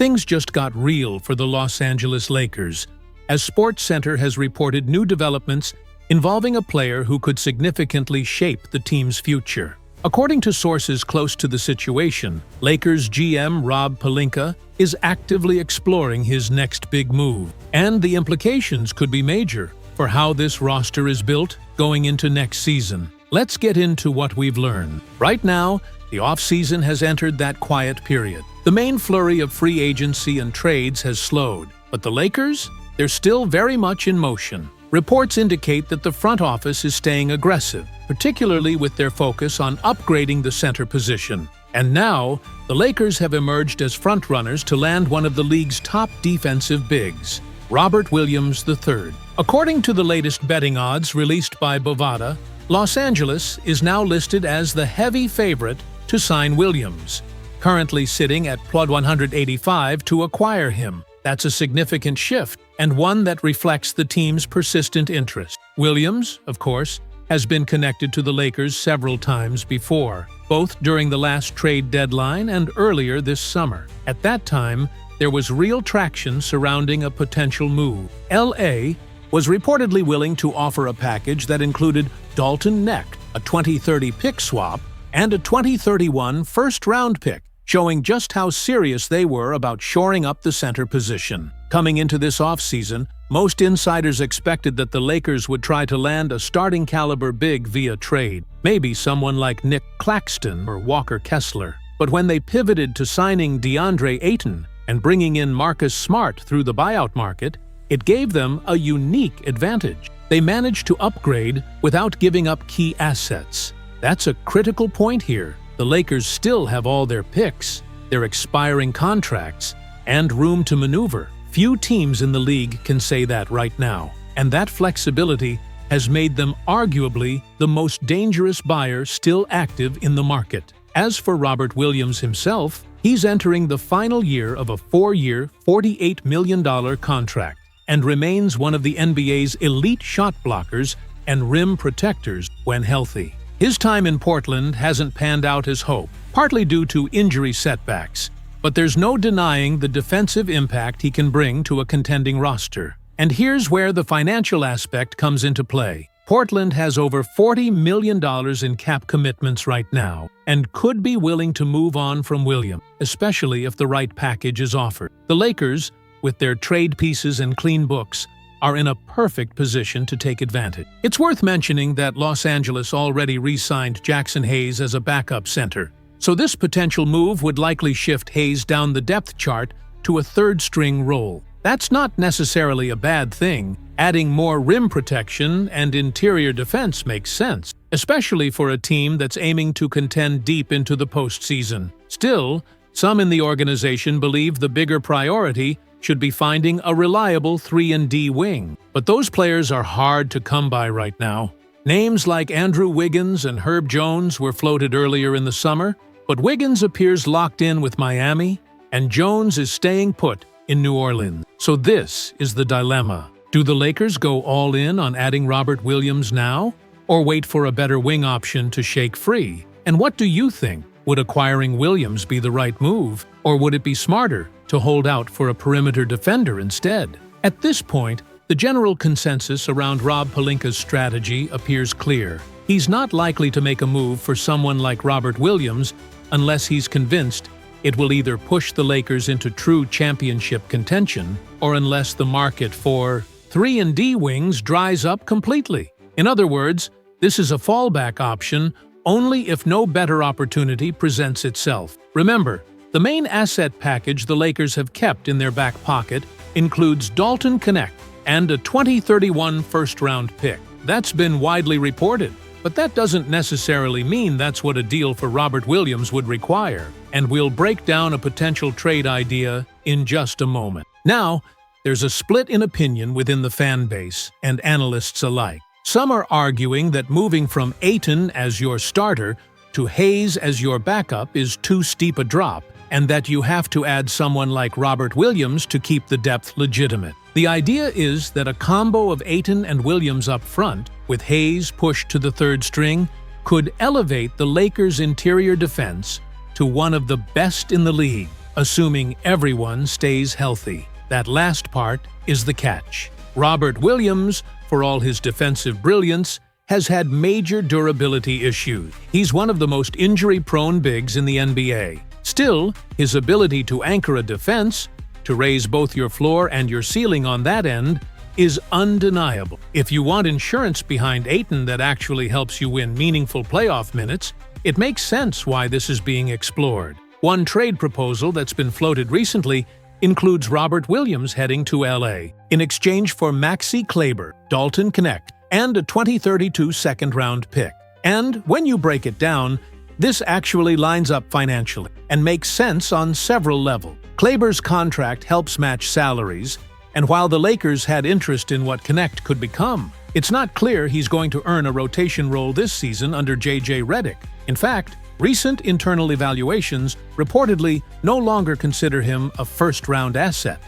things just got real for the Los Angeles Lakers, as SportsCenter has reported new developments involving a player who could significantly shape the team's future. According to sources close to the situation, Lakers GM Rob Pelinka is actively exploring his next big move, and the implications could be major for how this roster is built going into next season. Let's get into what we've learned. Right now, the offseason has entered that quiet period. The main flurry of free agency and trades has slowed, but the Lakers, they're still very much in motion. Reports indicate that the front office is staying aggressive, particularly with their focus on upgrading the center position. And now, the Lakers have emerged as frontrunners to land one of the league's top defensive bigs, Robert Williams III. According to the latest betting odds released by Bovada, Los Angeles is now listed as the heavy favorite to sign Williams, currently sitting at plus 185 to acquire him. That's a significant shift, and one that reflects the team's persistent interest. Williams, of course, has been connected to the Lakers several times before, both during the last trade deadline and earlier this summer. At that time, there was real traction surrounding a potential move. LA was reportedly willing to offer a package that included Dalton Knecht, a 2030 pick swap, and a 2031 first-round pick, showing just how serious they were about shoring up the center position. Coming into this offseason, most insiders expected that the Lakers would try to land a starting-caliber big via trade, maybe someone like Nick Claxton or Walker Kessler. But when they pivoted to signing DeAndre Ayton and bringing in Marcus Smart through the buyout market, it gave them a unique advantage. They managed to upgrade without giving up key assets. That's a critical point here. The Lakers still have all their picks, their expiring contracts, and room to maneuver. Few teams in the league can say that right now, and that flexibility has made them arguably the most dangerous buyer still active in the market. As for Robert Williams himself, he's entering the final year of a 4-year, $48 million contract and remains one of the NBA's elite shot blockers and rim protectors when healthy. His time in Portland hasn't panned out as hoped, partly due to injury setbacks, but there's no denying the defensive impact he can bring to a contending roster. And here's where the financial aspect comes into play. Portland has over $40 million in cap commitments right now and could be willing to move on from Williams, especially if the right package is offered. The Lakers, with their trade pieces and clean books, are in a perfect position to take advantage. It's worth mentioning that Los Angeles already re-signed Jackson Hayes as a backup center, so this potential move would likely shift Hayes down the depth chart to a third-string role. That's not necessarily a bad thing. Adding more rim protection and interior defense makes sense, especially for a team that's aiming to contend deep into the postseason. Still, some in the organization believe the bigger priority should be finding a reliable 3-and-D wing. But those players are hard to come by right now. Names like Andrew Wiggins and Herb Jones were floated earlier in the summer, but Wiggins appears locked in with Miami, and Jones is staying put in New Orleans. So this is the dilemma. Do the Lakers go all in on adding Robert Williams now, or wait for a better wing option to shake free? And what do you think? Would acquiring Williams be the right move, or would it be smarter to hold out for a perimeter defender instead? At this point, the general consensus around Rob Pelinka's strategy appears clear. He's not likely to make a move for someone like Robert Williams unless he's convinced it will either push the Lakers into true championship contention, or unless the market for 3-and-D wings dries up completely. In other words, this is a fallback option only if no better opportunity presents itself. Remember, the main asset package the Lakers have kept in their back pocket includes Dalton Knecht and a 2031 first-round pick. That's been widely reported, but that doesn't necessarily mean that's what a deal for Robert Williams would require, and we'll break down a potential trade idea in just a moment. Now, there's a split in opinion within the fan base and analysts alike. Some are arguing that moving from Ayton as your starter to Hayes as your backup is too steep a drop, and that you have to add someone like Robert Williams to keep the depth legitimate. The idea is that a combo of Ayton and Williams up front, with Hayes pushed to the third string, could elevate the Lakers' interior defense to one of the best in the league. assuming everyone stays healthy. That last part is the catch. Robert Williams, for all his defensive brilliance, has had major durability issues. He's one of the most injury-prone bigs in the NBA. Still, his ability to anchor a defense, to raise both your floor and your ceiling on that end, is undeniable. If you want insurance behind Ayton that actually helps you win meaningful playoff minutes, it makes sense why this is being explored. One trade proposal that's been floated recently includes Robert Williams heading to LA in exchange for Maxi Kleber, Dalton Knecht, and a 2032 second-round pick. And when you break it down, this actually lines up financially and makes sense on several levels. Kleber's contract helps match salaries, and while the Lakers had interest in what Knecht could become, it's not clear he's going to earn a rotation role this season under J.J. Redick. In fact, recent internal evaluations reportedly no longer consider him a first-round asset.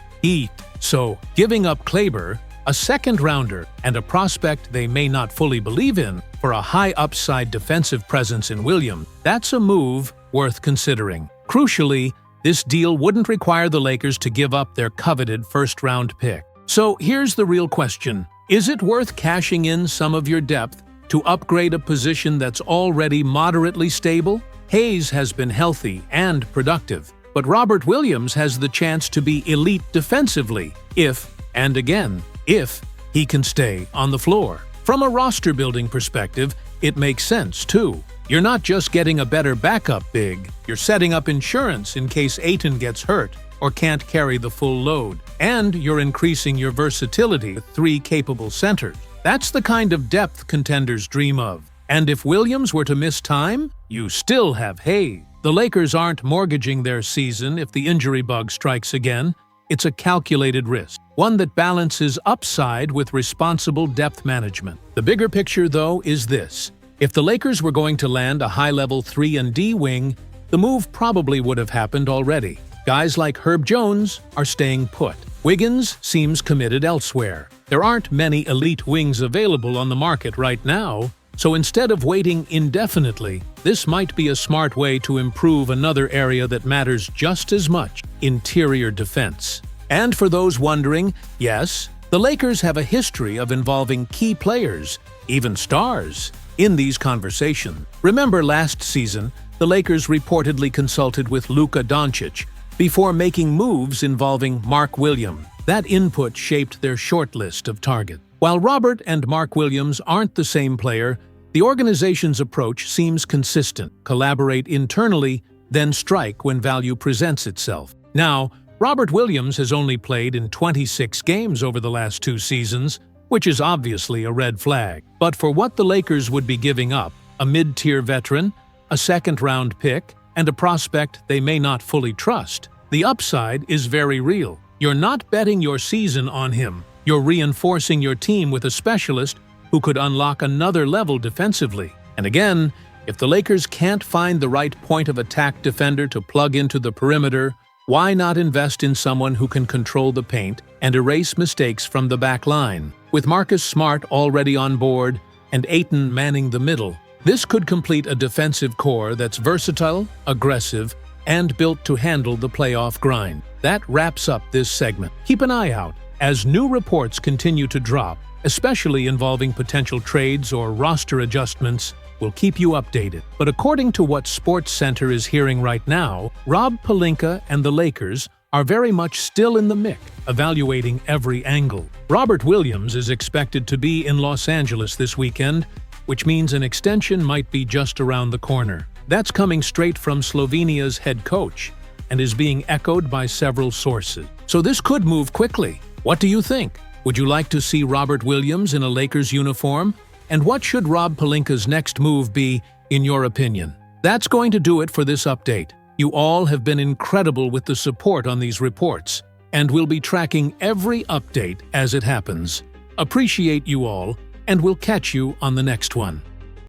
So, giving up Kleber, a second-rounder, and a prospect they may not fully believe in for a high-upside defensive presence in Williams, that's a move worth considering. Crucially, this deal wouldn't require the Lakers to give up their coveted first-round pick. So here's the real question. Is it worth cashing in some of your depth to upgrade a position that's already moderately stable? Hayes has been healthy and productive, but Robert Williams has the chance to be elite defensively if, and again, if he can stay on the floor. From a roster-building perspective, it makes sense, too. You're not just getting a better backup big, you're setting up insurance in case Ayton gets hurt or can't carry the full load. And you're increasing your versatility with 3 capable centers. That's the kind of depth contenders dream of. And if Williams were to miss time, you still have Hayes. The Lakers aren't mortgaging their season if the injury bug strikes again. It's a calculated risk, one that balances upside with responsible depth management. The bigger picture, though, is this. If the Lakers were going to land a high-level 3-and-D wing, the move probably would have happened already. Guys like Herb Jones are staying put. Wiggins seems committed elsewhere. There aren't many elite wings available on the market right now, so instead of waiting indefinitely, this might be a smart way to improve another area that matters just as much: interior defense. And for those wondering, yes, the Lakers have a history of involving key players, even stars, in these conversations. Remember last season, the Lakers reportedly consulted with Luka Doncic before making moves involving Mark Williams. That input shaped their short list of targets. While Robert and Mark Williams aren't the same player, the organization's approach seems consistent: collaborate internally, then strike when value presents itself. Now, Robert Williams has only played in 26 games over the last 2 seasons, which is obviously a red flag. But for what the Lakers would be giving up, a mid-tier veteran, a second-round pick, and a prospect they may not fully trust, the upside is very real. You're not betting your season on him. You're reinforcing your team with a specialist who could unlock another level defensively. And again, if the Lakers can't find the right point of attack defender to plug into the perimeter, why not invest in someone who can control the paint and erase mistakes from the back line? With Marcus Smart already on board and Ayton manning the middle, this could complete a defensive core that's versatile, aggressive, and built to handle the playoff grind. That wraps up this segment. Keep an eye out as new reports continue to drop, especially involving potential trades or roster adjustments. We'll keep you updated. But according to what SportsCenter is hearing right now, Rob Pelinka and the Lakers are very much still in the mix, evaluating every angle. Robert Williams is expected to be in Los Angeles this weekend, which means an extension might be just around the corner. That's coming straight from Slovenia's head coach and is being echoed by several sources. So this could move quickly. What do you think? Would you like to see Robert Williams in a Lakers uniform? And what should Rob Pelinka's next move be, in your opinion? That's going to do it for this update. You all have been incredible with the support on these reports, and we'll be tracking every update as it happens. Appreciate you all, and we'll catch you on the next one.